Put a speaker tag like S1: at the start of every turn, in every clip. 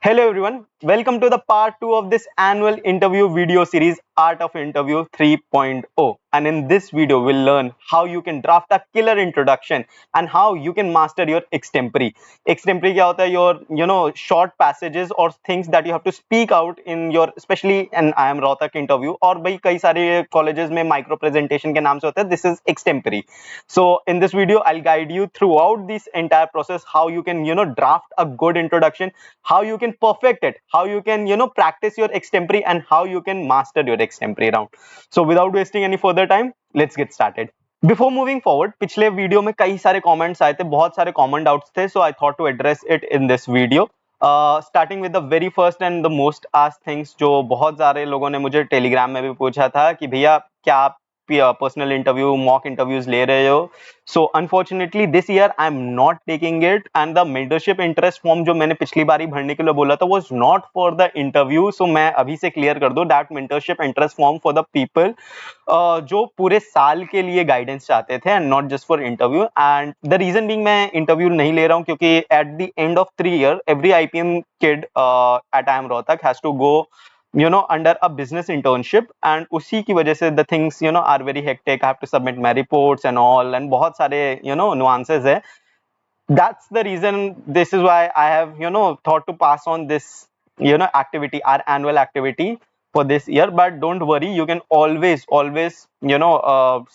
S1: Hello everyone, welcome to the part 2 of this annual interview video series Art of Interview 3.0. And in this video we'll learn how you can draft a killer introduction and how you can master your extempore. Extempore क्या होता है? Your short passages or things that you have to speak out in your, especially and I am Rohtak interview, और भाई कई सारे colleges में micro presentation के नाम से होता है. This is extempore. So in this video I'll guide you throughout this entire process how you can draft a good introduction, how you can perfect it, how you can practice your extempore, and how you can master your extempore round. So without wasting any further time, let's get started. Before moving forward, पिछले video में कई सारे comments आए थे, बहुत सारे common doubts थे, so I thought to address it in this video. Starting with the very first and the most asked things, जो बहुत सारे लोगों ने मुझे टेलीग्राम में भी पूछा था कि भैया क्या आप पर्सनल इंटरव्यू मॉक इंटरव्यूज ले रहे हो. So unfortunately this year I am not taking it, and the mentorship interest form जो मैंने पिछली बार ही भरने के लिए बोला था was not for the interview. So मैं अभी से क्लियर कर दूं, that mentorship interest form for the people जो पूरे साल के लिए गाइडेंस चाहते थे and not just for interview. And the reason being मैं इंटरव्यू नहीं ले रहा हूं क्योंकि at the end of 3 year every IPM kid at IIM Rohtak has to go under a business internship, and उसी की वजह से the things are very hectic. I have to submit my reports and all, and बहुत सारे nuances है. That's the reason, this is why I have thought to pass on this activity, our annual activity for this year. But don't worry, you can always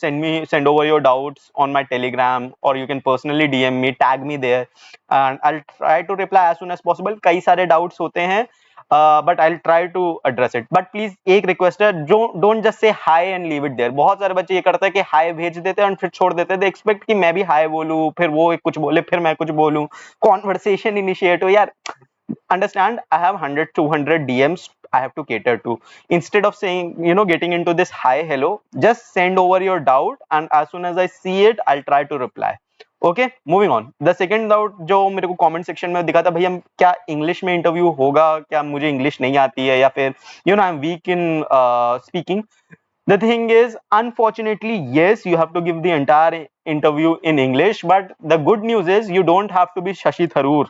S1: send over your doubts on my Telegram, or you can personally DM me, tag me there, and I'll try to reply as soon as possible. कई सारे doubts होते हैं, but I'll try to address it. But please एक request है, जो don't just say hi and leave it there. बहुत सारे बच्चे ये करते हैं कि hi भेज देते हैं और फिर छोड़ देते हैं. They expect कि मैं भी hi बोलूं, फिर वो कुछ बोले, फिर मैं कुछ बोलूं, conversation initiate हो यार. Understand, I have 100 200 DMs I have to cater to. Instead of saying getting into this hi hello, just send over your doubt, and as soon as I see it I'll try to reply. Okay, moving on. The second doubt जो मेरे को comment section में दिखा था, भैया क्या English में interview होगा, क्या मुझे इंग्लिश नहीं आती है, या फिर I am weak in speaking. The thing is, unfortunately, yes, you have to give the entire interview in English, but the good news is you don't have to be Shashi Tharoor,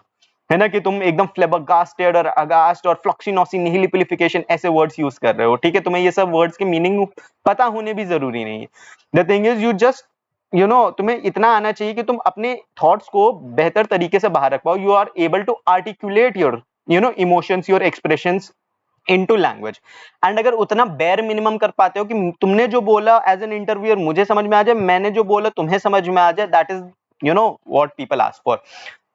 S1: है ना, कि तुम एकदम फ्लेबरगास्टेड और अगास्ट और फ्लॉक्सिनोसी निहिलिपिलिफिकेशन ऐसे words use कर रहे हो. ठीक है, तुम्हें ये सब वर्ड्स के मीनिंग पता होने भी जरूरी नहीं है. The thing is, you just तुम्हें इतना आना चाहिए कि तुम अपने थॉट्स को बेहतर तरीके से बाहर रख पाओ. You are able to articulate your emotions, your expressions into language. And अगर उतना बेयर मिनिमम कर पाते हो कि तुमने जो बोला एज एन इंटरव्यूअर मुझे समझ में आ जाए, मैंने जो बोला तुम्हें समझ में आ जाए, that is what people ask for,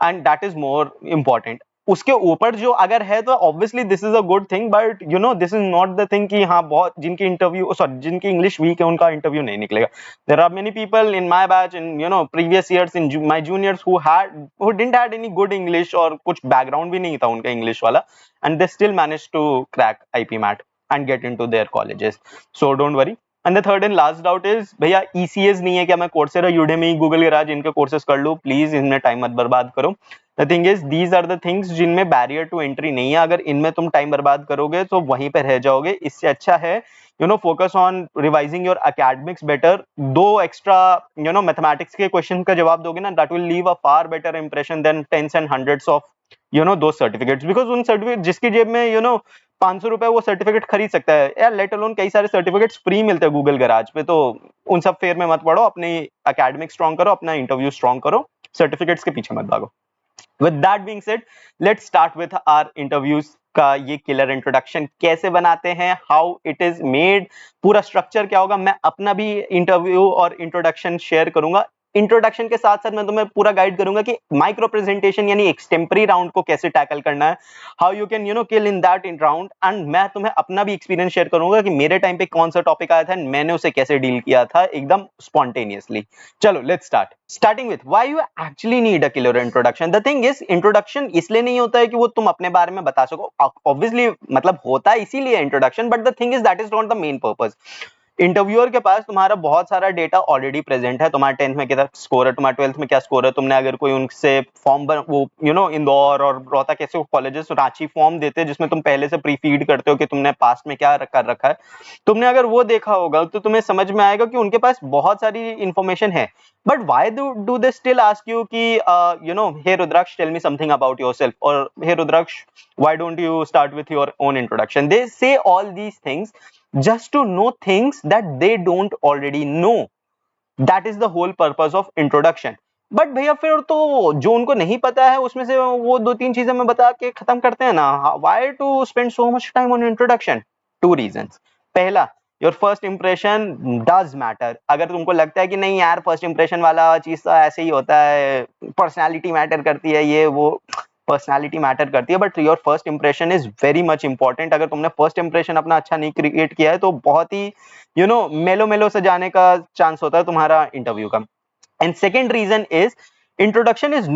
S1: and that is more important. उसके ऊपर जो अगर है तो obviously this is a good thing, but this is not the thing कि हाँ बहुत जिनकी इंटरव्यू, सॉरी, जिनकी इंग्लिश वीक है उनका इंटरव्यू नहीं निकलेगा. There are many people in my batch, in previous years, in my juniors who didn't had any good English, और कुछ बैकग्राउंड भी नहीं था उनका इंग्लिश वाला, and they still managed to crack IPMAT and get into their colleges. So don't worry. And the third and last doubt is, भैया ECS नहीं है क्या, मैं Coursera, Udemy, Google Garage इनके कोर्सेज कर लूँ? प्लीज इनमें टाइम मत बर्बाद करो. The thing is, these are the things जिनमें बैरियर टू एंट्री नहीं है. अगर इनमें तुम टाइम बर्बाद करोगे तो वहीं पे रह जाओगे. इससे अच्छा है focus on revising your academics better. दो एक्स्ट्रा मैथमेटिक्स के क्वेश्चन का जवाब दोगे ना, that will leave a far better impression than tens and hundreds of दो सर्टिफिकेट्स. बिकॉज उन सर्टिफिकेट जिसकी जेब में 500 रुपए वो सर्टिफिकेट खरीद सकता है यार, लेट अलोन कई सारे सर्टिफिकेट्स फ्री मिलते हैं गूगल गराज पे. तो उन सब फेयर में मत पड़ो, अपनी एकेडमिक स्ट्रॉन्ग करो, अपना इंटरव्यू स्ट्रॉन्ग करो, सर्टिफिकेट्स के पीछे मत भागो. With that being said, let's start with our interviews का ये किलर इंट्रोडक्शन. कैसे बनाते हैं, हाउ इट इज मेड, पूरा स्ट्रक्चर क्या होगा, मैं अपना भी इंटरव्यू और इंट्रोडक्शन शेयर करूंगा. इंट्रोडक्शन के साथ साथ मैं तुम्हें पूरा गाइड करूंगा कि माइक्रो प्रेजेंटेशन यानी एक्सटेम्परी राउंड को कैसे टैकल करना है, how you can kill in that in round. And मैं तुम्हें अपना भी एक्सपीरियंस शेयर करूंगा कि मेरे टाइम पे कौन सा टॉपिक आया था एंड मैंने उसे कैसे डील किया था एकदम स्पॉन्टेनियसली. चलो let's start. Starting with why you actually need a killer introduction. The thing is, introduction इसलिए नहीं होता है कि वो तुम अपने बारे में बता सको. ऑब्वियसली मतलब होता है इसीलिए introduction, but the thing is that is not the main purpose. Interviewer के पास तुम्हारा बहुत सारा डेटा ऑलरेडी प्रेजेंट है, तुम्हारा 10th में क्या स्कोर है, तुम्हारा 12th में क्या स्कोर है, तुमने अगर कोई उनसे फॉर्म वो इंदौर और रोहतक ऐसे कॉलेजेस रांची फॉर्म देते हैं जिसमें तुम पहले से प्री फीड करते हो कि तुमने पास्ट में क्या कर रखा है, तुमने अगर वो देखा होगा तो तुम्हें समझ में आएगा कि उनके पास बहुत सारी इंफॉर्मेशन है. But why do they still ask you कि hey Rudraksh, tell me something about yourself, और hey Rudraksh, why don't you start with your own introduction? They say all these things just to know things that they don't already know. That is the whole purpose of introduction. But भैया फिर तो जो उनको नहीं पता है उसमें से वो 2-3 चीजें मैं बता के खत्म करते हैं ना. Why to spend so much time on introduction? 2 reasons. पहला, your first impression does matter. अगर तुमको लगता है कि नहीं यार फर्स्ट इंप्रेशन वाला चीज तो ऐसे ही होता है, पर्सनैलिटी मैटर करती है, ये वो, पर्सनैलिटी मैटर करती है, but your first impression is very much important. अगर तुमने फर्स्ट इंप्रेशन अपना अच्छा नहीं क्रिएट किया है तो बहुत ही मेलो मेलो से जाने का चांस होता है तुम्हारा इंटरव्यू का. And second reason is introduction is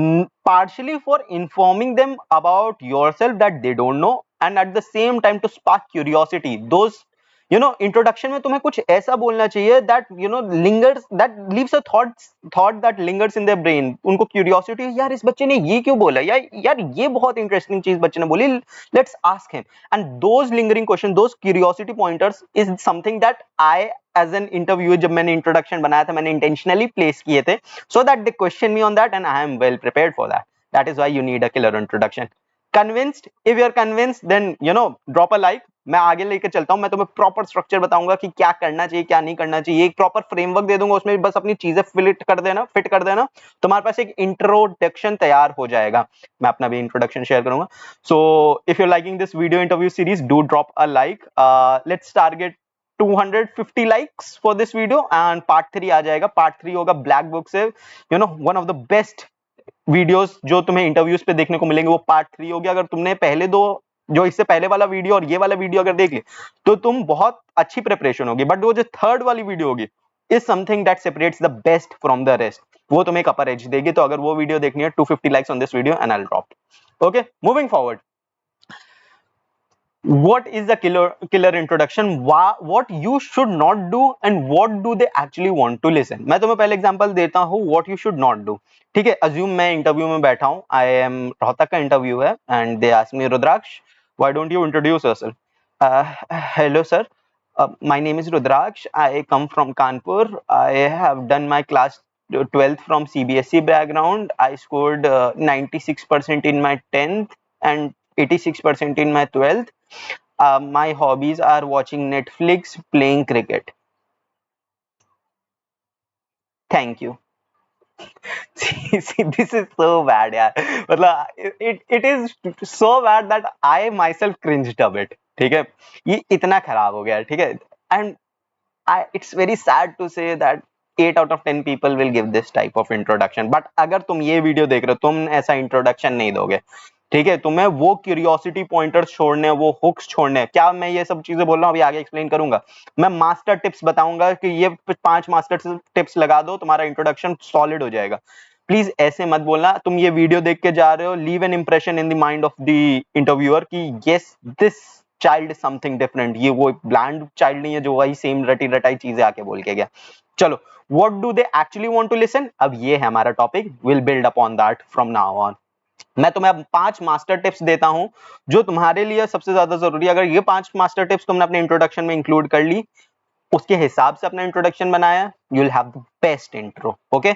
S1: partially for informing them about yourself that they don't know, and at the same time to spark curiosity. Those introduction में तुम्हें कुछ ऐसा बोलना चाहिए that lingers, that leaves a thought that lingers in their brain. उनको curiosity, यार इस बच्चे ने ये क्यों बोला, यार ये बहुत इंटरेस्टिंग चीज बच्चे ने बोली, let's ask him. And those lingering questions, those curiosity pointers is something that I as an interviewer, जब मैंने introduction बनाया था, मैंने intentionally place किए थे so that they question me on that and I am well prepared for that. That is why you need a killer introduction. Convinced? If you are convinced, then drop a like. मैं आगे लेके चलता हूँ, मैं तुम्हें proper structure बताऊंगा कि क्या करना चाहिए क्या नहीं करना चाहिए, एक प्रॉपर फ्रेमवर्क दे दूंगा, उसमें बस अपनी चीजें फिट कर देना, तुम्हारे पास एक इंट्रोडक्शन तैयार हो जाएगा. मैं अपना भी इंट्रोडक्शन शेयर करूंगा. So if you liking this video interview series, do drop a like. Let's target 250 likes for this video and part 3 आ जाएगा. part 3 होगा ब्लैक बुक से, one of the best videos जो तुम्हें इंटरव्यूज पे देखने को मिलेंगे, वो पार्ट 3 हो गया. अगर तुमने पहले दो, जो इससे पहले वाला वीडियो और ये वाला वीडियो अगर देख ली तो तुम बहुत अच्छी प्रिपरेशन होगी. बट वो जो थर्ड वाली वीडियो होगी is something that separates the best from the rest. वो तुम्हें एक अपर एज देगी. तो अगर वो वीडियो देखनी है, 250 likes on this video and I will drop. Okay, moving forward. What is the killer introduction? What you should not do and what do they actually want to listen? मैं तुम्हें पहले example देता हूँ what you should not do. ठीक है, assume मैं interview में बैठा हूँ, I am रोहतक का इंटरव्यू है and they ask me, Rudraksh, why don't you introduce yourself? Hello sir, my name is Rudraksh, I come from Kanpur, I have done my class 12th from CBSE background, I scored 96% in my 10th and 86% in my 12th. My hobbies are watching Netflix, playing cricket. Thank you. See, this is so bad, यार. मतलब it is so bad that I myself cringed a bit. ठीक है, ये इतना खराब हो गया. ठीक है, and it's very sad to say that 8 out of 10 people will give this type of introduction. But अगर तुम ये वीडियो देख रहे हो, तुम ऐसा इंट्रोडक्शन नहीं दोगे. ठीक है, तुम्हें वो क्यूरियोसिटी पॉइंटर्स छोड़ने, वो हुक्स छोड़ने. क्या मैं ये सब चीजें बोल रहा हूँ अभी आगे एक्सप्लेन करूंगा. मैं मास्टर टिप्स बताऊंगा कि ये 5 मास्टर टिप्स लगा दो, तुम्हारा इंट्रोडक्शन सॉलिड हो जाएगा. प्लीज ऐसे मत बोलना. तुम ये वीडियो देख के जा रहे हो, leave an impression in the mind of the interviewer कि yes, this child is something different. ये वो ब्लैंड चाइल्ड नहीं है जो वही सेम रटी रटाई चीजें आके बोल के गया. चलो, what do they actually want to listen? अब ये है हमारा topic. Will build upon that from now on. मैं तुम्हें अब 5 मास्टर टिप्स देता हूं जो तुम्हारे लिए सबसे ज्यादा जरूरी है. अगर ये 5 मास्टर टिप्स तुमने अपने इंट्रोडक्शन में इंक्लूड कर ली, उसके हिसाब से अपना इंट्रोडक्शन बनाया, you will have the best intro. Okay,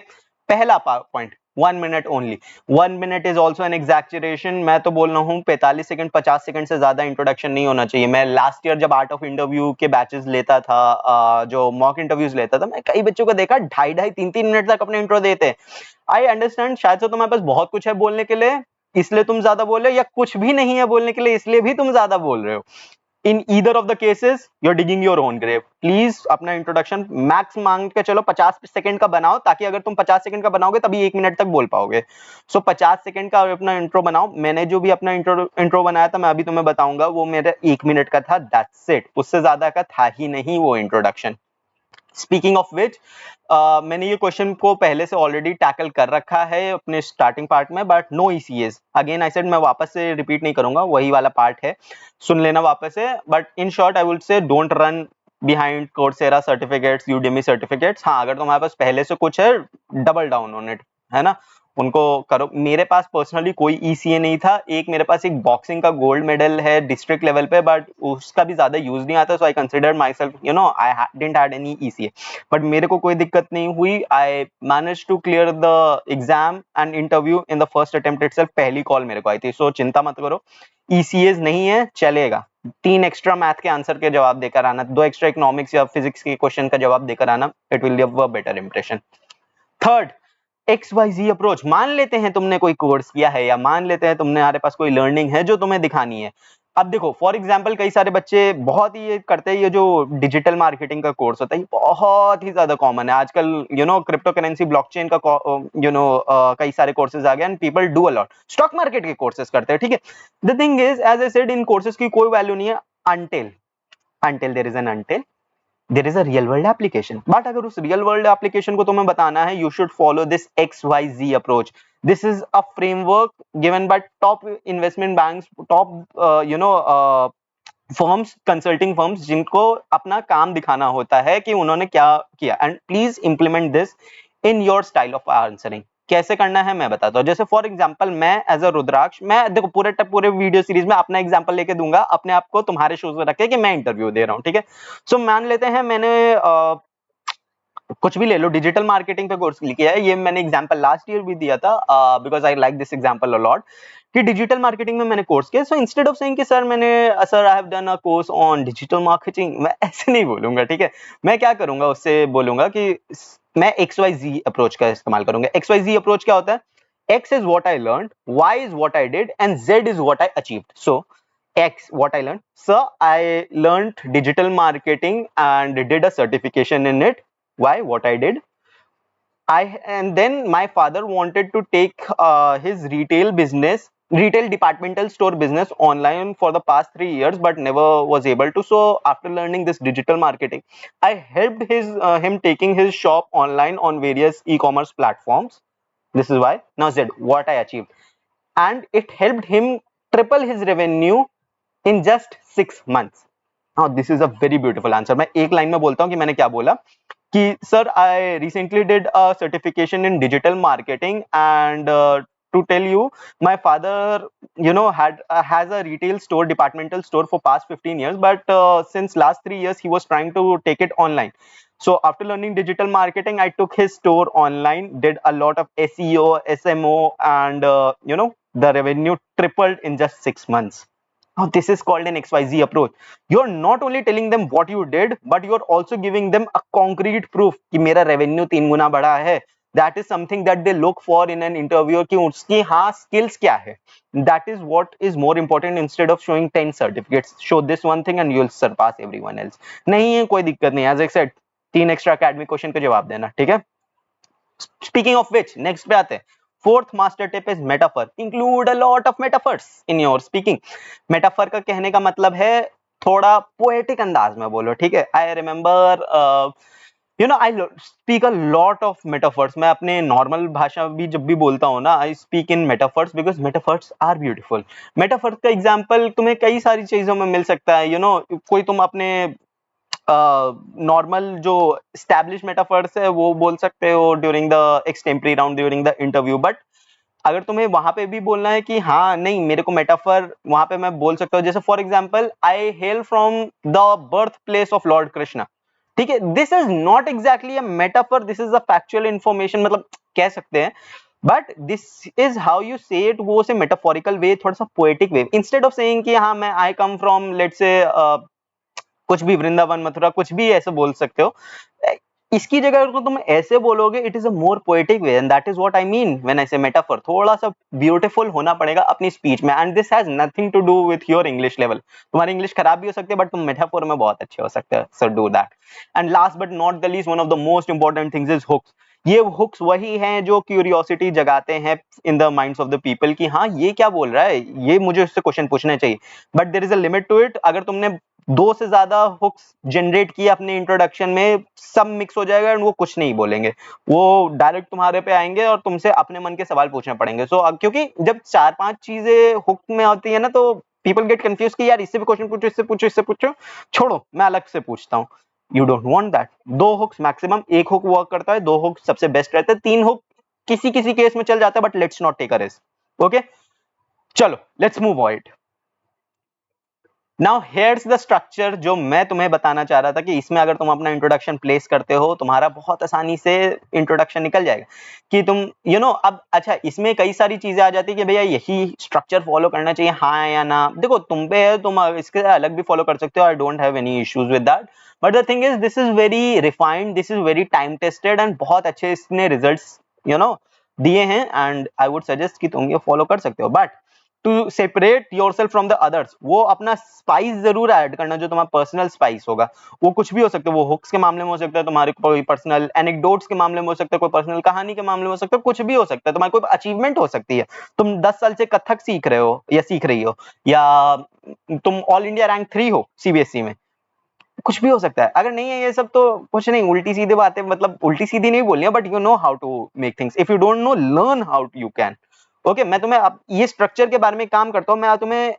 S1: पहला point, 1 minute only. 1 minute is also an exaggeration. मैं तो बोल रहा हूँ 45 सेकंड 50 सेकंड से ज्यादा इंट्रोडक्शन नहीं होना चाहिए. मैं लास्ट ईयर जब आर्ट ऑफ इंटरव्यू के बैचेस लेता था, जो मॉक इंटरव्यूज लेता था, मैं कई बच्चों को देखा 2.5 3 मिनट तक अपने इंट्रो देते. आई अंडरस्टैंड, शायद से तुम्हारे पास बहुत कुछ है बोलने के लिए इसलिए तुम ज्यादा बोल रहे हो, या कुछ भी नहीं है बोलने के लिए इसलिए भी तुम ज्यादा बोल रहे हो. In either of the cases you are digging your own grave. Please अपना इंट्रोडक्शन मैक्स मांग के चलो 50 सेकंड का बनाओ, ताकि अगर तुम 50 सेकंड का बनाओगे तभी 1 मिनट तक बोल पाओगे. सो 50 सेकंड का अपना इंट्रो बनाओ. मैंने जो भी अपना इंट्रो बनाया था, मैं अभी तुम्हें बताऊंगा, वो मेरा 1 मिनट का था. That's it. उससे ज्यादा का था ही नहीं वो इंट्रोडक्शन. स्पीकिंग ऑफ विच, मैंने ये क्वेश्चन को पहले से ऑलरेडी टैकल कर रखा है अपने स्टार्टिंग पार्ट में, but no ECS. Again I said, मैं वापस से रिपीट नहीं करूंगा, वही वाला पार्ट है, सुन लेना वापस से. But in short I would से, don't run behind Coursera certificates, Udemy certificates. हाँ, अगर तुम्हारे पास पहले से कुछ है, डबल डाउन ऑन इट, है ना, उनको करो. मेरे पास पर्सनली कोई ECA नहीं था. मेरे पास एक बॉक्सिंग का गोल्ड मेडल है डिस्ट्रिक्ट लेवल पे, बट उसका भी ज्यादा यूज नहीं आता. So I consider myself, I didn't had any ECA, but मेरे को कोई दिक्कत नहीं हुई. I manage to clear the exam and interview in the first attempt itself. पहली कॉल मेरे को आई थी. सो चिंता मत करो, ECAs नहीं है, चलेगा. 3 एक्स्ट्रा मैथ के आंसर के जवाब देकर आना, 2 एक्स्ट्रा इकोनॉमिक्स या फिजिक्स के क्वेश्चन का जवाब देकर आना. It will give a better impression. Third, XYZ approach. मान लेते हैं तुमने कोई कोर्स किया है, या मान लेते हैं तुम्हारे पास कोई लर्निंग है जो तुम्हें दिखानी है. अब देखो, फॉर एग्जांपल कई सारे बच्चे बहुत ही ये करते हैं, ये जो डिजिटल मार्केटिंग का कोर्स होता है, ये बहुत ही ज्यादा कॉमन है आजकल. क्रिप्टो करेंसी, ब्लॉकचेन का कई सारे कोर्सेज आ गए and people do a lot. Stock market के कोर्सेज करते हैं, ठीक है. The thing is, as I said, इन कोर्सेज की कोई वैल्यू नहीं है until there is a real world application. But अगर उस real world application को तुम्हें बताना है, you should follow this XYZ approach. This is a framework given by top investment banks, top firms, consulting firms, जिनको अपना काम दिखाना होता है कि उन्होंने क्या किया. And please implement this in your style of answering. कैसे करना है मैं बताता हूँ. जैसे फॉर एग्जांपल, मैं एज अ रुद्राक्ष, मैं देखो पूरे वीडियो सीरीज में अपना एग्जांपल लेके दूंगा, अपने आप को तुम्हारे शूज में रख के कि मैं इंटरव्यू दे रहा हूँ, ठीक है. सो मान लेते हैं मैंने कुछ भी ले लो, डिजिटल मार्केटिंग पे कोर्स किया है. ये मैंने एग्जांपल लास्ट ईयर भी दिया था, because I like this example a lot, कि डिजिटल मार्केटिंग में मैंने कोर्स किया. सो इंस्टेड ऑफ सेइंग कि sir I have done a course on digital marketing, मैं ऐसे नहीं बोलूंगा, ठीक है. मैं क्या करूंगा, उससे बोलूंगा कि मैं XYZ अप्रोच का इस्तेमाल करूंगा. XYZ अप्रोच क्या होता है? X is what I learned, Y is what I did, and Z is what I achieved. So X, what I learned. So I learned digital marketing and did a certification in it. Why? What I did. And then my father wanted to take his retail departmental store business online for the past 3 years, but never was able to. So after learning this digital marketing, I helped him taking his shop online on various e-commerce platforms. This is why. Now Z, what I achieved, and it helped him triple his revenue in just 6 months. Now this is a very beautiful answer. मैं एक line में बोलता हूँ कि मैंने क्या बोला, कि sir I recently did a certification in digital marketing, and to tell you, my father has a retail store, departmental store, for past 15 years, but since last 3 years he was trying to take it online. So after learning digital marketing, I took his store online, did a lot of SEO, SMO, and the revenue tripled in just 6 months. Now this is called an XYZ approach. You're not only telling them what you did, but you're also giving them a concrete proof कि मेरा revenue 3 गुना बढ़ा है. That is something that they look for in an interviewer, कि उसकी हाँ skills क्या है. That is what is more important. Instead of showing 10 certificates, show this one thing and you'll surpass everyone else. नहीं है कोई दिक्कत नहीं. As I said, 3 extra academic question का जवाब देना, ठीक है. Speaking of which, next पे आते हैं. Fourth master tip is metaphor. Include a lot of metaphors in your speaking. Metaphor का कहने का मतलब है थोड़ा poetic अंदाज में बोलो, ठीक है. I remember I speak a lot of metaphors. मैं अपने normal भाषा भी जब भी बोलता हूँ ना, I speak in metaphors because metaphors are beautiful. Metaphors का example तुम्हें कई सारी चीजों में मिल सकता है. कोई तुम अपने नॉर्मल जो स्टैब्लिश मेटाफर्स है वो बोल सकते हो during the extempore round, during the interview. But अगर तुम्हें वहां पे भी बोलना है कि हाँ नहीं मेरे को मेटाफर, वहां पे मैं बोल सकता हूँ. जैसे for example, I hail from the birth place of Lord Krishna, ठीक है. This is not exactly a metaphor, this is a factual information, मतलब कह सकते हैं. But this is how you से इट, वो से मेटाफोरिकल वे, थोड़ा सा poetic way. Instead of saying कि हाँ मैं आई कम फ्रॉम लेट्स से कुछ भी वृंदावन, मथुरा, कुछ भी ऐसे बोल सकते हो. इसकी जगह अगर तुम ऐसे बोलोगे, it is a more poetic way, and that is what I mean when I से मेटाफर. थोड़ा सा ब्यूटीफुल होना पड़ेगा अपनी स्पीच में, and this has nothing to do with your English level. तुम्हारी इंग्लिश खराब भी हो सकती है, बट तुम मेटाफर में बहुत अच्छे हो सकते हो. So do that. And last but not the least, one of the most important things is hooks. ये हुक्स वही हैं जो क्यूरियोसिटी जगाते हैं in the minds of the people कि हाँ ये क्या बोल रहा है, ये मुझे इससे क्वेश्चन पूछना चाहिए. But there is a limit to it. अगर तुमने 2 से ज्यादा हुक्स जनरेट किए अपने इंट्रोडक्शन में, सब मिक्स हो जाएगा एंड वो कुछ नहीं बोलेंगे. वो डायरेक्ट तुम्हारे पे आएंगे और तुमसे अपने मन के सवाल पूछने पड़ेंगे. सो क्योंकि जब 4-5 चीजें हुक में होती है ना, तो पीपल गेट कंफ्यूज कि यार इससे भी क्वेश्चन पूछो, इससे पूछो, इससे पूछो, छोड़ो मैं अलग से पूछता हूँ. You don't want that. 2 hooks maximum, 1 hook work करता है, 2 हुक सबसे बेस्ट रहता है, 3 हुक किसी किसी केस में चल जाता है, but let's not take a risk. Okay, चलो let's move on. Now here's the structure जो मैं तुम्हें बताना चाह रहा था कि इसमें अगर तुम अपना इंट्रोडक्शन प्लेस करते हो, तुम्हारा बहुत आसानी से इंट्रोडक्शन निकल जाएगा कि तुम अब अच्छा इसमें कई सारी चीजें आ जाती है कि भैया यही स्ट्रक्चर फॉलो करना चाहिए, हाँ या ना। देखो तुम पे है, तुम इसके अलग भी फॉलो कर सकते हो, I don't have any issues with that, but the thing is this is very refined, this is very time tested and बहुत अच्छे इसने रिजल्ट्स दिए हैं, एंड आई वुड सजेस्ट कि तुम ये फॉलो कर सकते हो। But to separate yourself from the others, वो अपना स्पाइस जरूर ऐड करना, जो तुम्हारा पर्सनल स्पाइस होगा। वो कुछ भी हो सकता है, वो हुक्स के मामले में हो सकता है, तुम्हारे कोई पर्सनल एनेक्डोट्स के मामले में हो सकता है, कोई पर्सनल कहानी के मामले में हो सकता है, कुछ भी हो सकता है, तुम्हारी कोई अचीवमेंट हो सकती है। तुम 10 साल से कथक सीख रहे हो या सीख रही हो, या तुम ऑल इंडिया रैंक 3 हो सीबीएसई में, कुछ भी हो सकता है। अगर नहीं है ये सब तो कुछ नहीं, उल्टी सीधी बातें, मतलब उल्टी सीधी नहीं बोलनी है, but you know how to make things. If you don't know, learn how you can. Okay, मैं तुम्हें अब ये स्ट्रक्चर के बारे में काम करता हूं, मैं तुम्हें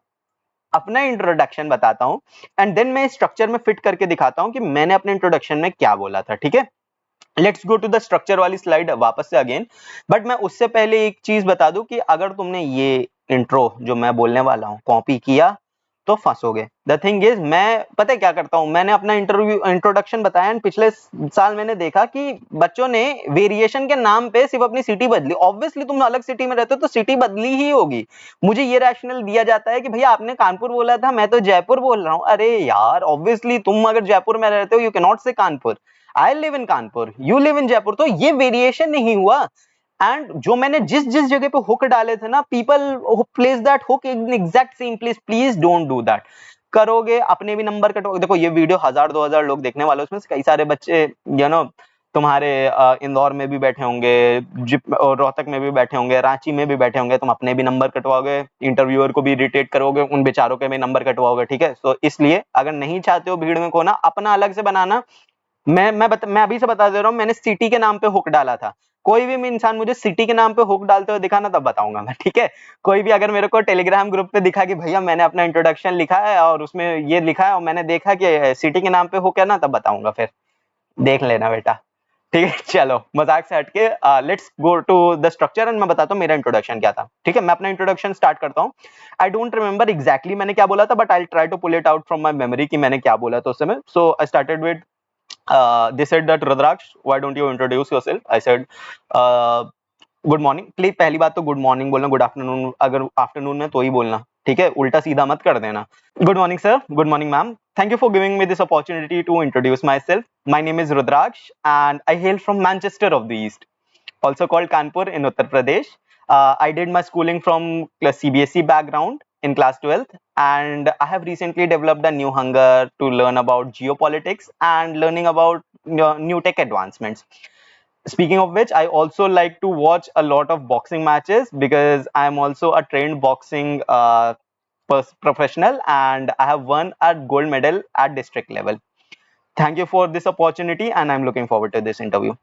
S1: अपना इंट्रोडक्शन बताता हूं, एंड देन मैं स्ट्रक्चर में फिट करके दिखाता हूं कि मैंने अपने इंट्रोडक्शन में क्या बोला था। ठीक है, let's go to the structure वाली स्लाइड वापस से अगेन। बट मैं उससे पहले एक चीज बता दूं कि अगर तुमने ये इंट्रो जो मैं बोलने वाला हूं कॉपी किया तो फंसोगे। द थिंग इज, मैं पता है क्या करता हूं, मैंने अपना इंट्रोडक्शन बताया, एंड पिछले साल मैंने देखा कि बच्चों ने वेरिएशन के नाम पे सिर्फ अपनी सिटी बदली। ऑब्वियसली तुम अलग सिटी में रहते हो तो सिटी बदली ही होगी। मुझे ये रैशनल दिया जाता है कि भैया आपने कानपुर बोला था, मैं तो जयपुर बोल रहा हूं। अरे यार, ऑब्वियसली तुम अगर जयपुर में रहते हो, यू कैन नॉट से Kanpur. I live in Kanpur, you live in Jaipur, तो ये वेरिएशन नहीं हुआ। एंड जो मैंने जिस जिस जगह पे हुक डाले थे ना, people place that hook in exact same place. Please don't do that. करोगे अपने भी नंबर कटोगे। देखो ये वीडियो 1000-2000 लोग देखने वाले, उसमें से कई सारे बच्चे तुम्हारे इंदौर में भी बैठे होंगे, जिप और रोहतक में भी बैठे होंगे, रांची में भी बैठे होंगे। तुम अपने भी नंबर कटवाओगे, इंटरव्यूअर को भी इरिटेट करोगे, उन बेचारों के भी नंबर कटवाओगे। ठीक है, तो इसलिए अगर नहीं चाहते हो भीड़ में खोना, अपना अलग से बनाना। मैं अभी से बता दे रहा हूँ, मैंने सिटी के नाम पे हुक डाला था। कोई भी इंसान मुझे सिटी के नाम पे हुक डालते हुए दिखा ना, तब बताऊंगा मैं। ठीक है, कोई भी अगर मेरे को टेलीग्राम ग्रुप पे दिखा कि भैया मैंने अपना इंट्रोडक्शन लिखा है और उसमें ये लिखा है और मैंने देखा कि सिटी के नाम पे हुक है ना, तब बताऊंगा, फिर देख लेना बेटा। ठीक है, चलो मजाक से हटके let's go to the structure, and मैं बताता हूँ मेरा इंट्रोडक्शन क्या था। ठीक है, मैं अपना इंट्रोडक्शन स्टार्ट करता हूँ। आई डोंट रिमेंबर एग्जैक्टली मैंने क्या बोला था, but I try to pull it out from my memory कि मैंने क्या बोला था उस समय। So I started with they said that Rudraksh, why don't you introduce yourself? I said, good morning. Please पहली बात तो गुड मॉर्निंग बोलना, गुड आफ्टरनून अगर आफ्टरनून में तो ही बोलना। ठीक है, उल्टा सीधा मत कर देना। Good morning sir, good morning ma'am, thank you for giving me this opportunity to introduce myself. My name is Rudraksh and I hail from Manchester of the East, also called Kanpur in Uttar Pradesh. I did my schooling from CBSE background in class 12th, and I have recently developed a new hunger to learn about geopolitics and learning about new tech advancements. Speaking of which, I also like to watch a lot of boxing matches because I'm also a trained boxing professional, and I have won a gold medal at district level. Thank you for this opportunity and I'm looking forward to this interview.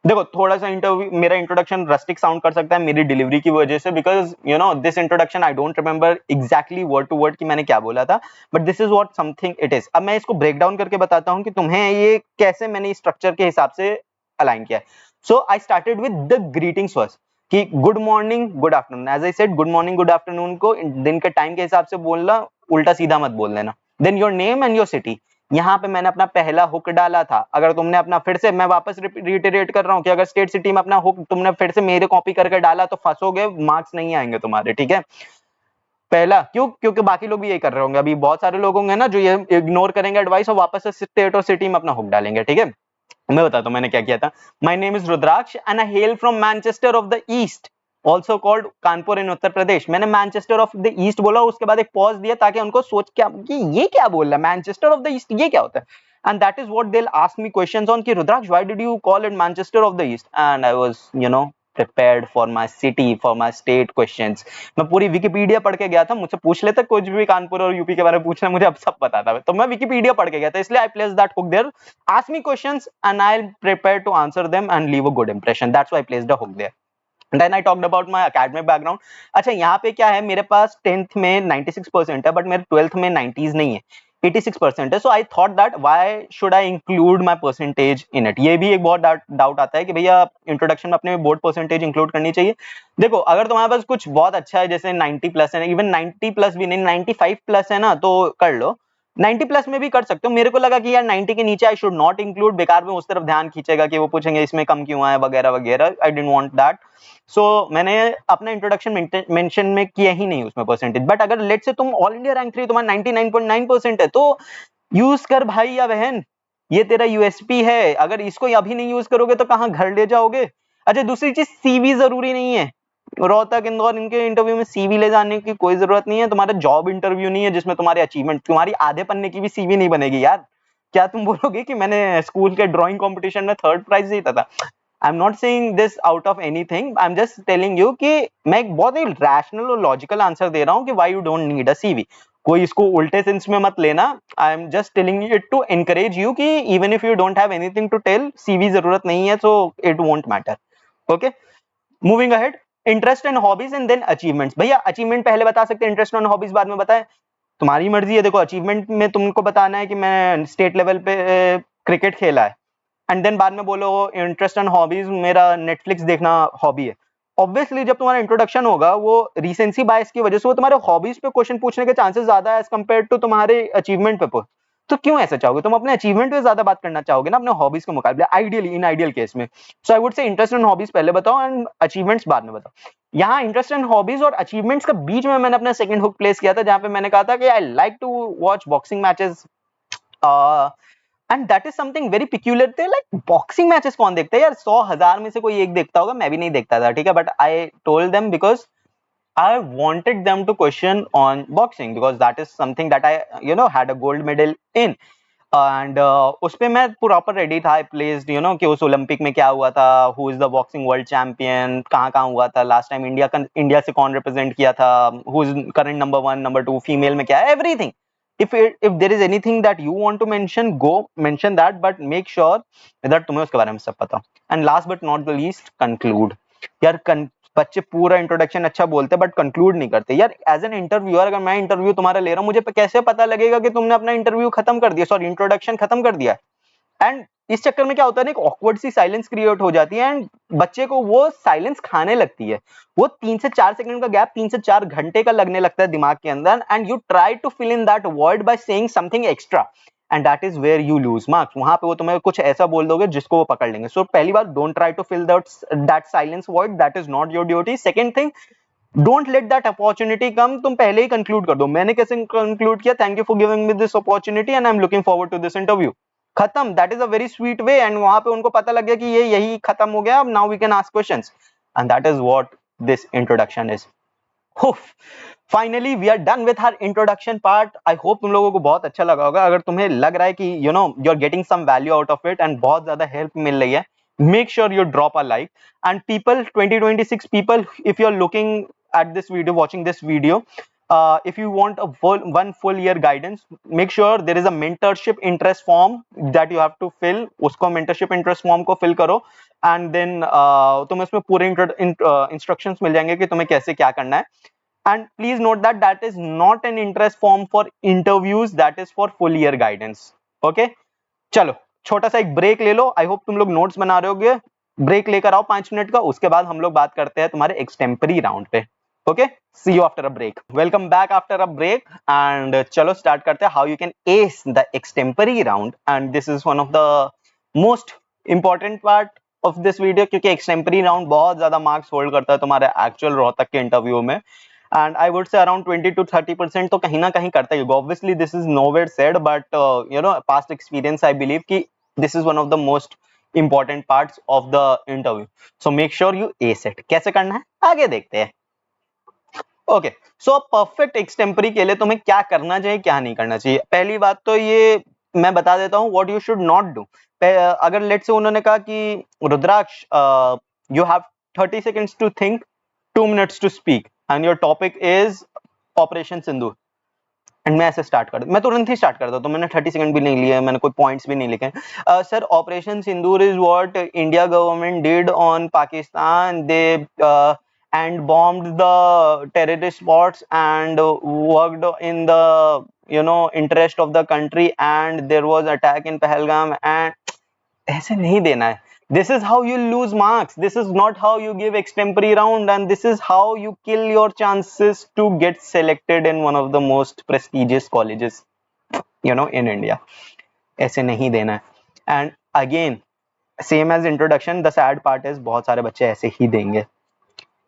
S1: देखो थोड़ा सा interview, मेरा introduction rustic sound कर सकता है मेरी delivery की वजह से, because this introduction I don't remember exactly word to word कि मैंने क्या बोला था, but this is what something it is. अब मैं इसको ब्रेक डाउन करके बताता हूँ कि तुम्हें ये कैसे मैंने स्ट्रक्चर के हिसाब से अलाइन किया है। So I started with the greetings first कि good morning good afternoon. As I said, good morning good afternoon को दिन के टाइम के हिसाब से बोलना, उल्टा सीधा मत बोल देना। Then your name and your city. यहाँ पे मैंने अपना पहला हुक डाला था। अगर तुमने अपना फिर से, मैं वापस रिटेरेट कर रहा हूँ कि अगर स्टेट सिटी में अपना हुक तुमने फिर से मेरे कॉपी करके डाला तो फंसोगे, मार्क्स नहीं आएंगे तुम्हारे। ठीक है, पहला क्यों? क्योंकि बाकी लोग भी यही कर रहे होंगे। अभी बहुत सारे लोग होंगे ना जो ये इग्नोर करेंगे एडवाइस और वापस से स्टेट और सिटी में अपना हुक डालेंगे। ठीक है, मैं बताता हूँ मैंने क्या किया था। My name is Rudraksh and I hail from Manchester of the east, also called Kanpur in Uttar Pradesh. मैंने मैनचेस्टर ऑफ द ईस्ट बोला, उसके बाद एक पॉज दिया ताकि उनको सोच क्या कि ये क्या बोल रहा है, मैनचेस्टर ऑफ द ईस्ट ये क्या होता है। And that is what they will ask me questions on कि Rudraksh why did you call it Manchester of the east, and I was prepared for my city, for my state questions. मैं पूरी Wikipedia पढ़ के गया था। मुझसे पूछ लेते कुछ भी कानपुर और यूपी के बारे में पूछना, मुझे अब सब पता था। तो मैं विकिपीडिया पढ़ के गया था, इसलिए I place that hook there. Ask me questions and I will prepare to answer them and leave a good impression. That's why I placed a hook there. Then I talked about my academic background. अच्छा यहाँ पे क्या है, मेरे पास 10th में 96% है, but मेरे 12th में 90s नहीं है। 86% है. So I thought that why should I include my percentage in it. ये भी एक बहुत डाउट आता है कि भैया इंट्रोडक्शन में अपने बोर्ड परसेंटेज इंक्लूड करनी चाहिए. देखो, अगर तुम्हारे पास कुछ बहुत अच्छा है, जैसे 90 प्लस है, इवन 90 प्लस भी नहीं, 95 प्लस है ना, तो कर लो. 90 प्लस में भी कर सकते हो. मेरे को लगा कि यार 90 के नीचे आई शुड नॉट इंक्लूड, बेकार में उस तरफ ध्यान खींचेगा कि वो पूछेंगे इसमें कम क्यों आया वगैरह वगैरह. I didn't want that. So मैंने अपना इंट्रोडक्शन मेंशन में किया ही नहीं उसमें परसेंटेज. बट अगर लेट से तुम ऑल इंडिया रैंक 3 तुम्हारा 99.9% है, तो यूज कर भाई या बहन. ये तेरा यूएसपी है. अगर इसको अभी नहीं यूज करोगे तो कहां घर ले जाओगे. अच्छा, दूसरी चीज, सीवी जरूरी नहीं है. रोहतक, इंदौर, इनके इंटरव्यू में सीवी ले जाने की कोई जरूरत नहीं है. तुम्हारा जॉब इंटरव्यू नहीं है जिसमें तुम्हारे अचीवमेंट, तुम्हारी आधे पन्ने की भी सीवी नहीं बनेगी यार. क्या तुम बोलोगे कि मैंने स्कूल के ड्राइंग कंपटीशन में 3rd प्राइज जीता था. I am not saying this out of anything. I am just telling you कि मैं एक बहुत ही रैशनल और लॉजिकल आंसर दे रहा हूं कि why you don't need a CV. कोई इसको उल्टे सेंस में मत लेना. I am just telling it to encourage you कि even if you don't have anything to tell, CV जरूरत नहीं है, so it won't matter. Okay, moving ahead. Interest and hobbies and then achievements. भैया achievement पहले बता सकते हैं, interest and hobbies बाद में बताएं. तुम्हारी मर्जी है. देखो, अचीवमेंट में तुमको बताना है कि मैं स्टेट लेवल पे क्रिकेट खेला है, एंड देन बाद में बोलो इंटरेस्ट एंड हॉबीज मेरा नेटफ्लिक्स देखना हॉबी है. ऑब्वियसली जब तुम्हारा इंट्रोडक्शन होगा वो रिसेंसी बायस की वजह से वो तुम्हारे हॉबीज पे क्वेश्चन पूछने के चांसेस ज्यादा है एज कंपेयर टू तुम्हारे अचीवमेंट पे. तो क्यों ऐसा चाहोगे? तुम अपने अचीवमेंट पे ज्यादा बात करना चाहोगे ना अपने हॉबीज के मुकाबले, आइडियली, इन आइडियल केस में. So I would say interest and hobbies पहले बताओ एंड अचीवमेंट्स बाद में बताओ. यहाँ इंटरेस्ट एंड हॉबीज और अचीवमेंट्स के बीच में मैंने अपना सेकंड हुक प्लेस किया था, जहां पे मैंने कहा था कि I like to watch boxing matches. And that is something very peculiar थे. लाइक बॉक्सिंग मैचेस कौन देखता है यार? 100,000 में से कोई एक देखता होगा. मैं भी नहीं देखता था, ठीक है, but I told them because I wanted them to question on boxing because that is something that I had a gold medal in. And उस पे मैं प्रॉपर रेडी था. आई प्लेस्ड कि उस ओलंपिक में क्या हुआ था, who is the boxing world champion, कहाँ कहाँ हुआ था लास्ट टाइम, इंडिया से कौन रिप्रेजेंट किया था, who is current number 1, number 2, female में क्या है, everything. if there is anything that you want to mention, go mention that, but make sure that तुम्हें उसके बारे में सब पता. And last but not the least, conclude. यार बच्चे पूरा इंट्रोडक्शन अच्छा बोलते हैं बट कंक्लूड नहीं करते यार. एज एन इंटरव्यूअर, अगर मैं इंटरव्यू तुम्हारा ले रहा हूँ, मुझे कैसे पता लगेगा कि तुमने अपना इंटरव्यू खत्म कर दिया, सॉरी इंट्रोडक्शन खत्म कर दिया. एंड इस चक्कर में क्या होता है ना, एक ऑकवर्ड सी साइलेंस क्रिएट हो जाती है एंड बच्चे को वो साइलेंस खाने लगती है. वो 3 से 4 सेकंड का गैप 3 से 4 घंटे का लगने लगता है दिमाग के अंदर, and you try to fill in that word by saying something extra, and that is where you lose marks. वहां पे वो तुम्हें कुछ ऐसा बोल दोगे जिसको वो पकड़ लेंगे. सो पहली बात, don't try to fill that silence void, that is not your duty. Second thing, don't let that opportunity come. तुम पहले ही कंक्लूड कर दो. मैंने कैसे कंक्लूड किया, thank you for giving me this opportunity and I am looking forward to this interview. खत्म. That is a very sweet way. And वहां पे उनको पता लग गया कि ये यही खत्म हो गया, अब now we can ask questions, and that is what this introduction is. Finally we are done with our introduction part. I hope तुम लोगों को बहुत अच्छा लगा होगा. अगर तुम्हें लग रहा है कि you are getting some value out of it and बहुत ज्यादा हेल्प मिल रही है, make sure you drop a like. And people, 2026 people, if you're looking at this video, watching this video, if you want a one full year guidance, make sure there is a mentorship interest form that you have to fill. उसको mentorship interest form को fill करो, and then तुम्हें उसमें पूरे instructions मिल जाएंगे कि तुम्हें कैसे क्या करना है. And please note that that is not an interest form for interviews, that is for full year guidance. Okay, चलो छोटा सा एक ब्रेक ले लो. आई होप तुम लोग नोट्स बना रहे होगे. ब्रेक लेकर आओ 5 मिनट का. उसके बाद हम लोग बात करते हैं तुम्हारे एक्सटेम्परी राउंड पे. Okay, see you after a break. Welcome back after a break. And चलो स्टार्ट करते हैं how you can ace the extempore round. And this is one of the most important part of this video, क्योंकि extempore round बहुत ज्यादा marks hold करता है तुम्हारे actual Rohtak के इंटरव्यू में. And I would say around 20 to 30% तो कहीं ना कहीं करता ही होगा. Obviously this is nowhere said, but past experience I believe कि this is one of the most important parts of the interview. So make sure you ace it. कैसे करना है आगे देखते हैं. ओके, सो परफेक्ट एक्सटेम्परी के लिए तुम्हें क्या करना चाहिए, क्या नहीं करना चाहिए. पहली बात तो ये मैं बता देता हूँ, what you should not do. अगर लेट्स से उन्होंने कहा कि रुद्राक्ष, you have 30 seconds to think, 2 minutes to speak, and your topic is operation Sindoor, and मैं ऐसे स्टार्ट कर, मैं तुरंत ही स्टार्ट करता. तो मैंने 30 सेकंड भी नहीं लिए, मैंने कोई पॉइंट्स भी नहीं लिखे. Sir, operation Sindoor is what India government did on Pakistan. They and bombed the terrorist spots and worked in the interest of the country and there was attack in Pahalgam, and ऐसे नहीं देना है. This is how you lose marks. This is not how you give extempore round, and this is how you kill your chances to get selected in one of the most prestigious colleges, in India. ऐसे नहीं देना है. And again, same as introduction, the sad part is बहुत सारे बच्चे ऐसे ही देंगे.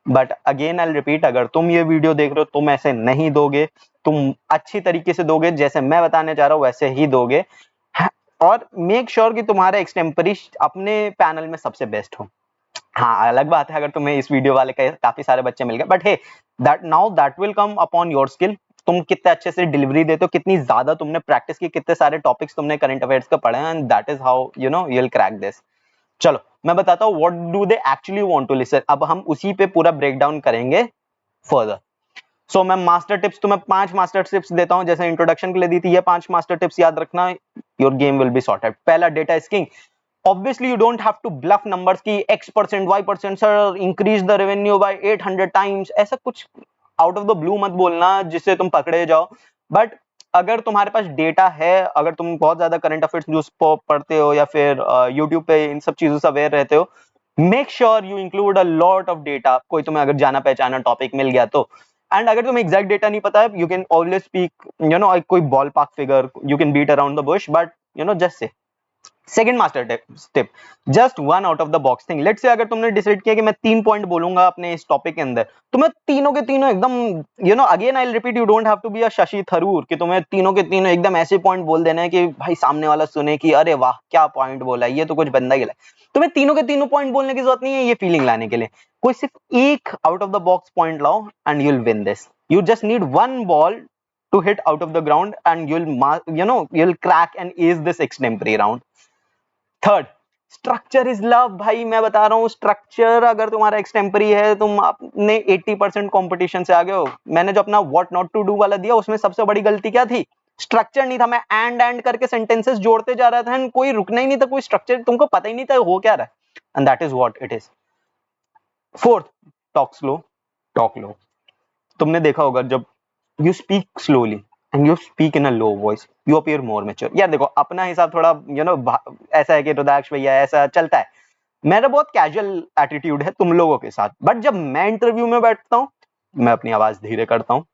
S1: But again I repeat, अगर तुम ये वीडियो देख रहे हो, तुम ऐसे नहीं दोगे, तुम अच्छी तरीके से दोगे, जैसे मैं बताने जा रहा हूँ वैसे ही दोगे, और मेक श्योर कि तुम्हारा एक्सटेम्परी अपने पैनल में सबसे बेस्ट हो. हाँ, अलग बात है अगर तुम्हें इस वीडियो वाले काफी सारे बच्चे मिल गए, but hey that will come upon your skill. तुम कितने अच्छे से डिलीवरी देते हो, कितनी ज्यादा तुमने प्रैक्टिस की, कितने सारे टॉपिक्स तुमने करंट अफेयर्स का पढ़े हैं, and that is how you will crack this. चलो मैं बताता हूँ what do they actually want to listen. अब हम उसी पे पूरा ब्रेक डाउन करेंगे फर्दर. सो मैं मास्टर टिप्स तुम्हें 5 मास्टर टिप्स देता हूं, जैसे इंट्रोडक्शन के लिए दी थी. ये 5 मास्टर टिप्स याद रखना, your game will be sorted. पहला, data is king. Obviously you don't have to bluff numbers की x%, y%, sir increase the revenue by 800 times, ऐसा कुछ आउट ऑफ द ब्लू मत बोलना जिससे तुम पकड़े जाओ. बट अगर तुम्हारे पास डेटा है, अगर तुम बहुत ज्यादा करंट अफेयर्स न्यूज पढ़ते हो या फिर यूट्यूब पे इन सब चीजों से अवेयर रहते हो, make sure you include a lot of data. कोई तुम्हें अगर जाना पहचाना टॉपिक मिल गया तो, एंड अगर तुम्हें एग्जैक्ट डेटा नहीं पता है, यू कैन ऑलवेज स्पीक कोई ball park figure, you can beat around the bush, but just say. Second master tip, just one out of the box thing. Let's say अगर तुमने decide किया कि मैं 3 point बोलूंगा अपने इस टॉपिक के अंदर, तुम्हें तीनों के तीनों एकदम again I repeat, you don't have to be a Shashi Tharoor कि तुम्हें तीनों के तीनों एकदम ऐसे पॉइंट बोल देना है कि भाई सामने वाला सुने कि अरे वाह क्या पॉइंट बोला, ये तो कुछ बंदा ही है. तुम्हें तीनों के तीनों पॉइंट बोलने की जरूरत नहीं है ये फीलिंग लाने के लिए. कोई सिर्फ एक out of the box point लाओ and you will win this. You just need one ball to hit out of the ground and you'll crack and ace this extempore round. Third, structure is love. भाई मैं बता रहा हूँ, structure अगर तुम्हारा एक्सटेम्परी है, तुम अपने 80% कंपटीशन से आगे हो. मैंने जो अपना व्हाट नॉट टू डू वाला दिया, उसमें सबसे बड़ी गलती क्या थी? स्ट्रक्चर नहीं था. मैं एंड करके सेंटेंसेस जोड़ते जा रहा था एंड कोई रुकना ही नहीं था, कोई स्ट्रक्चर तुमको पता ही नहीं था हो क्या रहा है. And that is what it is. Fourth, talk slow, talk low. तुमने देखा होगा जब you speak slowly and you speak in a low voice, you appear more mature. यार देखो, अपना हिसाब थोड़ा ऐसा है कि रुद्राक्ष भैया ऐसा चलता है, मेरा बहुत कैजुअल एटीट्यूड है तुम लोगों के साथ, बट जब मैं इंटरव्यू में बैठता हूँ, मैं अपनी आवाज धीरे करता हूँ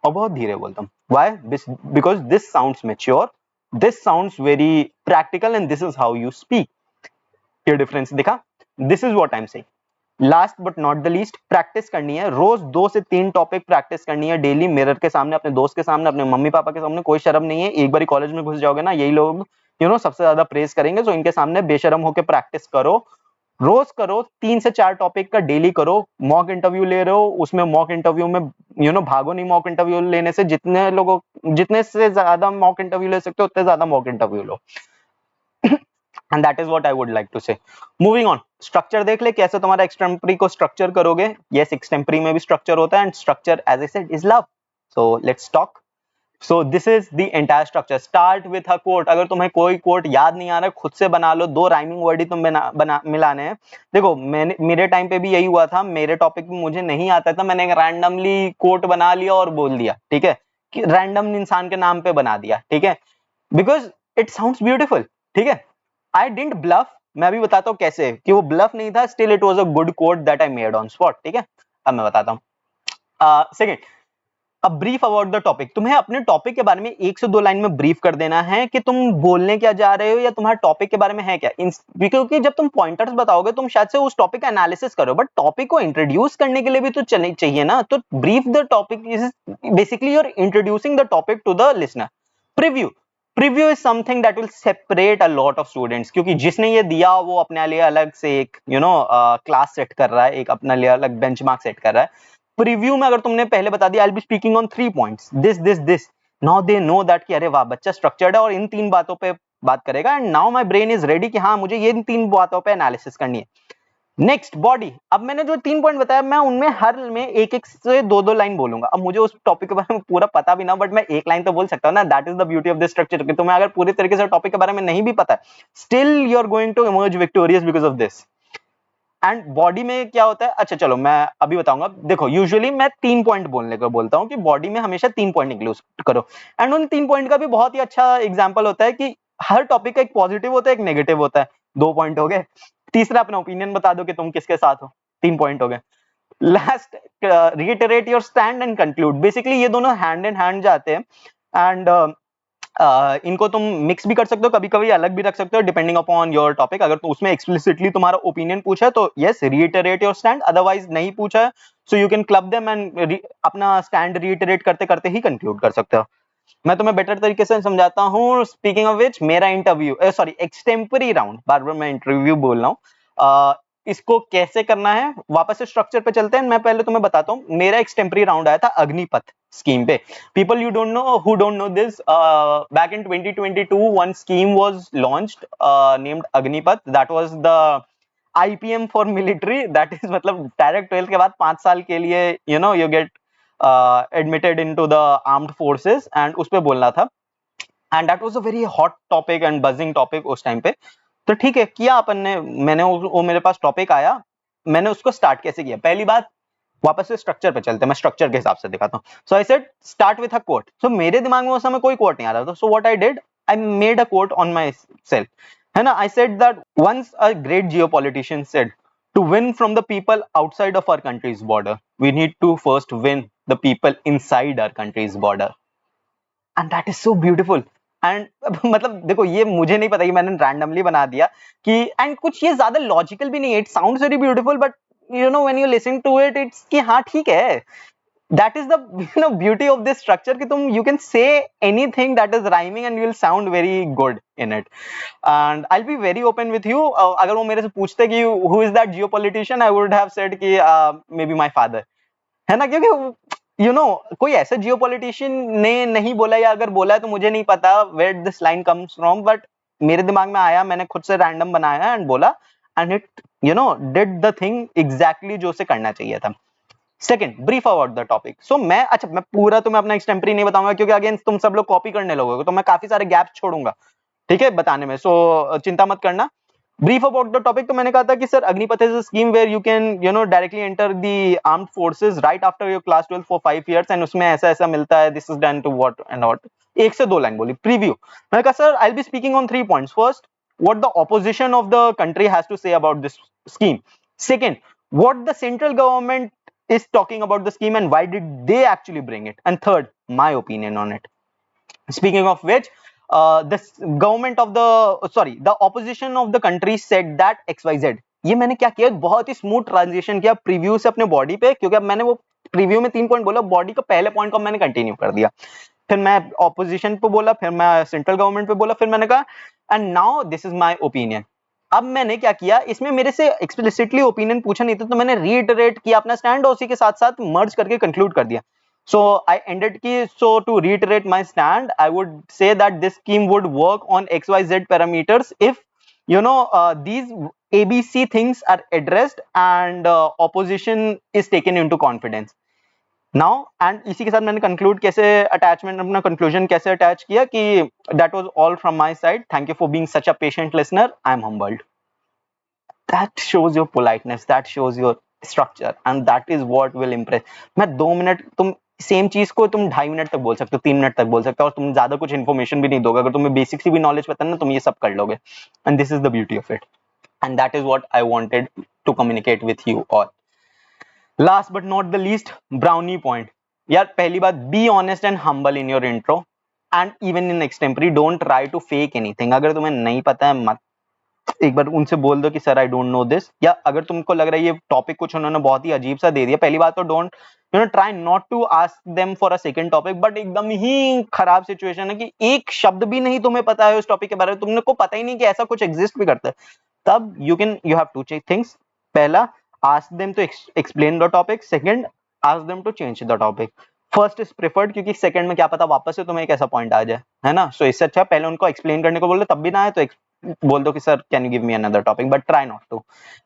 S1: और बहुत धीरे बोलता हूँ. Why? Because this sounds mature, this sounds very practical and this is how you speak. ये डिफरेंस दिखा? This is what I am saying. Last but not the least, practice करनी है. रोज 2 से 3 टॉपिक प्रैक्टिस करनी है डेली, मिरर के सामने, अपने दोस्त के सामने, अपने मम्मी पापा के सामने. कोई शर्म नहीं है. एक बार कॉलेज में घुस जाओगे ना, यही लोग सबसे ज्यादा प्रेज करेंगे. सो इनके सामने बेशरम होकर प्रैक्टिस करो, रोज करो. 3 से 4 टॉपिक का डेली करो. मॉक इंटरव्यू ले रहे हो, उसमें मॉक इंटरव्यू में भागो नहीं. मॉक इंटरव्यू लेने से जितने से ज्यादा मॉक इंटरव्यू ले सकते हो उतने ज्यादा mock interview low. And that is what I would like to say. Moving on, structure देख ले कैसे तुम्हारा एक्सटेम्परी को स्ट्रक्चर करोगे. yes, एक्सटेम्परी में भी स्ट्रक्चर होता है, and structure as I said is love. So let's talk. So this is the entire structure. Start with a quote. अगर तुम्हें कोई quote याद नहीं आ रहा, खुद से बना लो. 2 राइमिंग वर्ड ही तुम मिलाने हैं. देखो, मेरे टाइम पे भी यही हुआ था. मेरे टॉपिक में मुझे नहीं आता था, मैंने रैंडमली कोट बना लिया और बोल दिया. ठीक है, कि रैंडम इंसान के नाम पे बना दिया. ठीक है, बिकॉज इट साउंड्स ब्यूटिफुल. ठीक है, I didn't bluff. मैं अभी बताता हूँ कैसे कि वो ब्लफ नहीं था. Still it was a good quote that I made on spot. ठीक है, अब मैं बताता हूँ. Second, a brief about the topic. तुम्हें अपने टॉपिक के बारे में 1 से 2 लाइन में ब्रीफ कर देना है कि तुम बोलने क्या जा रहे हो या तुम्हारा टॉपिक के बारे में है क्या. क्योंकि जब तुम पॉइंटर्स बताओगे, तुम शायद से उस टॉपिक का एनालिसिस करो, बट टॉपिक को इंट्रोड्यूस करने के लिए भी तो चाहिए ना. तो brief the topic is basically you're introducing the topic to the listener. Preview is something that will separate a lot of students, क्योंकि जिसने ये दिया वो अपने लिए अलग से एक क्लास सेट कर रहा है, एक अपने लिए अलग बेंचमार्क सेट कर रहा है. प्रीव्यू में अगर तुमने पहले बता दिया, आई will be speaking on 3 points, this, now they know that कि अरे वाह, बच्चा स्ट्रक्चर्ड है और इन 3 बातों पे बात करेगा. And now my brain is ready कि हाँ, मुझे ये 3 बातों पे एनालिसिस करनी है. Next, body. अब मैंने जो 3 पॉइंट बताया, मैं उनमें हर में एक से 2 लाइन बोलूंगा. अब मुझे उस टॉपिक के बारे में पूरा पता भी ना, बट मैं 1 लाइन तो बोल सकता हूँ ना. That is the beauty of this structure. कि तुम्हें अगर पूरी तरीके से टॉपिक के बारे में नहीं भी पता है, still you are going to emerge victorious because of this. And body में क्या होता है, अच्छा चलो मैं अभी बताऊंगा। देखो यूजुअली मैं 3 पॉइंट बोलने को बोलता हूँ कि बॉडी में हमेशा 3 पॉइंट इंक्लूड करो, एंड उन 3 पॉइंट का भी बहुत ही अच्छा एग्जांपल होता है कि हर टॉपिक का एक पॉजिटिव होता है, एक नेगेटिव होता है। 2 पॉइंट हो गए। तीसरा अपना ओपिनियन बता दो कि तुम किसके साथ हो, 3 पॉइंट हो गए। Last, reiterate your stand and conclude। Basically ये दोनों हैंड इन हैंड जाते हैं, एंड इनको तुम मिक्स भी कर सकते हो, कभी कभी अलग भी रख सकते हो, डिपेंडिंग अपॉन योर टॉपिक। अगर तो उसमें एक्सप्लिसिटली तुम्हारा ओपिनियन पूछा है तो यस रिइटरेट योर स्टैंड, अदरवाइज नहीं पूछा है so you can club them and अपना स्टैंड रिइटरेट करते करते ही कंक्लूड कर सकते हो। मैं तुम्हें बेटर तरीके से समझाता हूँ। स्पीकिंग ऑफ विच, मेरा इंटरव्यू, सॉरी एक्सटेम्परी राउंड, बार बार मैं इंटरव्यू बोल रहा हूँ, इसको कैसे करना है, वापस से स्ट्रक्चर पे चलते हैं। मैं पहले तुम्हें बताता हूँ, मेरा एक्सटेम्परी राउंड आया था अग्निपथ स्कीम पे। People you don't know, who don't know this, back in 2022 one scheme was launched named Agnipath. That was the IPM for military, that is मतलब डायरेक्ट 12th के बाद 5 साल के लिए you know you get admitted into the armed forces, and उस पे बोलना था। And that was a very hot topic and buzzing topic उस टाइम पे। तो ठीक है, किया अपन ने, मैंने वो मेरे पास टॉपिक आया, मैंने उसको स्टार्ट कैसे किया। पहली बात, वापस से स्ट्रक्चर पे चलते हैं, मैं स्ट्रक्चर के हिसाब से दिखाता हूँ। So I said start with a quote. So मेरे दिमाग में उस समय कोई कोट नहीं आ रहा था, so what I did, I made a quote on myself, है ना। I said that once a great geopolitician said, to win from the people outside of our country's border, we need to first win the people inside our country's border। And that is so beautiful. And मतलब देखो, ये मुझे नहीं पता, कि मैंने randomly बना दिया कि, एंड कुछ ये ज्यादा लॉजिकल भी नहीं है, it sounds very beautiful, but you know when you listen to it, it's कि हाँ ठीक है। That is the you know beauty of this structure, कि तुम you can say anything that is rhyming and you will sound very good in it. And I will be very open with you, अगर वो मेरे से पूछते कि who is that geopolitician, I would have said कि may be my father, है ना। क्योंकि यू नो कोई ऐसा जियो पॉलिटिशियन ने नहीं बोला, या अगर बोला है तो मुझे नहीं पता where this line comes from, but मेरे दिमाग में आया, मैंने खुद से रैंडम बनाया एंड बोला, and it you know did the thing exactly जो उसे करना चाहिए था। Second, brief about the topic. So मैं, अच्छा मैं पूरा तुम्हें अपना एक्सटेम्परी नहीं बताऊंगा, क्योंकि अगेन तुम सब लोग कॉपी करने लगोगे, तो मैं काफी सारे गैप छोड़ूंगा, ठीक है, बताने में। सो चिंता मत करना। ब्रीफ अबाउट द टॉपिक, तो मैंने कहा था कि sir Agnipath is a scheme where you can you know directly enter the armed forces right after your class 12 for 5 years, and उसमें ऐसा ऐसा मिलता है, this is done to what and what. एक से दो लाइन बोली प्रीव्यू। मैंने कहा sir I will be speaking on 3 points. First, what the opposition of the country has to say about this scheme. Second, what the central government is talking about the scheme and why did they actually bring it. And third, my opinion on it. Speaking of which, the government of the sorry the opposition of the country said that XYZ। ये मैंने क्या किया, बहुत ही smooth transition किया preview से अपने body पे, क्योंकि अब मैंने वो प्रीव्यू में 3 पॉइंट बोला, बॉडी का पहले पॉइंट को मैंने कंटिन्यू कर दिया, फिर मैं ऑपोजिशन पे बोला, फिर मैं सेंट्रल गवर्नमेंट पे बोला, फिर मैंने कहा and now this is my opinion. अब मैंने क्या किया, इसमें मेरे से एक्सप्लिसिटली ओपिनियन पूछा नहीं था, तो मैंने रीइटरेट किया अपना स्टैंड, और उसी के साथ साथ मर्ज करके कंक्लूड कर दिया। So I ended ki, so to reiterate my stand, I would say that this scheme would work on XYZ parameters if you know these ABC things are addressed and opposition is taken into confidence. Now and इसी के साथ मैंने conclude कैसे attachment अपना conclusion कैसे attach किया कि that was all from my side. Thank you for being such a patient listener. I am humbled. That shows your politeness, that shows your structure, and that is what will impress। मैं 2 minute, तुम same चीज को तुम 2.5 minute तक बोल सकते हो, 3 minute तक बोल सकते हो, और तुम ज्यादा कुछ इन्फॉर्मेशन भी नहीं दोगे, अगर तुम्हें बेसिक सी भी नॉलेज पता है ना, तुम ये सब कर लोगे। And this is the beauty of it, and that is what I wanted to communicate with you all. Last but not the least, brownie point. यार पहली बात, be honest and humble in your intro and even in extempore, don't try to fake anything. अगर तुम्हें नहीं पता है, मत एक बार उनसे बोल दो कि sir I don't know this, या अगर तुमको लग रहा है ये टॉपिक कुछ उन्होंने बहुत ही अजीब सा दे दिया, पहली बात तो don't you know try not to ask them for a second topic. But एकदम ही खराब सिचुएशन है कि एक शब्द भी नहीं तुम्हें पता है उस टॉपिक के बारे में, तुमने को पता ही नहीं कि ऐसा कुछ एग्जिस्ट भी करता है, तब you have to check things. पहला, ask them to explain the topic. Second, ask them to change the topic. First is preferred, क्योंकि सेकंड में क्या पता वापस से तुम्हें एक ऐसा पॉइंट आ जाए, है ना। सो इससे अच्छा पहले उनको एक्सप्लेन करने को बोलो, तब भी ना आए तो बोल दो कि sir can you give me another topic, but try not to.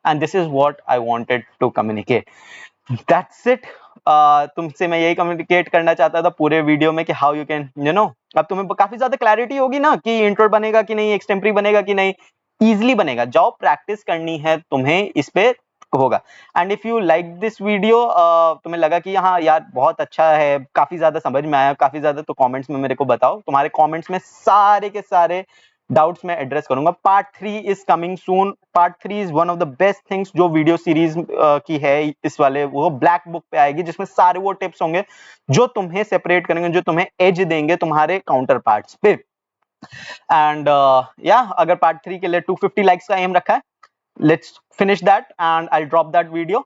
S1: And this is what I wanted to communicate, that's it. तुमसे मैं यही कम्युनिकेट करना चाहता था पूरे वीडियो में कि how you can you no, अब तुम्हें काफी ज्यादा क्लैरिटी होगी ना कि इंट्रो बनेगा कि नहीं, एक्सटेम्परी बनेगा कि नहीं। इजीली बनेगा, जाओ प्रैक्टिस करनी है तुम्हें इस पे, होगा। And if you like this video, तुम्हें लगा कि हाँ यार बहुत अच्छा है, काफी ज्यादा समझ में आया, काफी ज्यादा, तो कमेंट्स में मेरे को बताओ। तुम्हारे कमेंट्स में सारे के सारे डाउट्स मैं एड्रेस करूंगा। Part 3 is coming soon. Part 3 is one of the best things जो वीडियो सीरीज की है इस वाले, वो ब्लैक बुक पे आएगी, जिसमें सारे वो टिप्स होंगे जो तुम्हें सेपरेट करेंगे, जो तुम्हें एज देंगे तुम्हारे काउंटर पार्ट्स पे। एंड या अगर पार्ट 3 के लिए 250 लाइक्स का एम रखा है, let's finish that and I'll drop that video.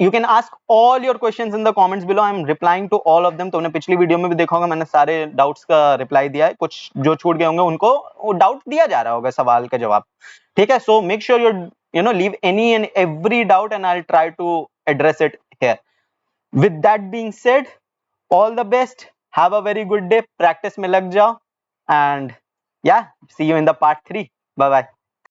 S1: You can ask all your questions in the comments below. I'm replying to all of them. तुमने पिछली वीडियो में भी देखा होगा, मैंने सारे डाउट्स का रिप्लाई दिया है। कुछ जो छूट गए होंगे उनको वो डाउट दिया जा रहा होगा, सवाल का जवाब। ठीक है, so make sure you know leave any and every doubt and I'll try to address it here. With that being said, all the best. Have a very good day. Practice में लग जाओ and yeah, see you in the part 3. Bye bye.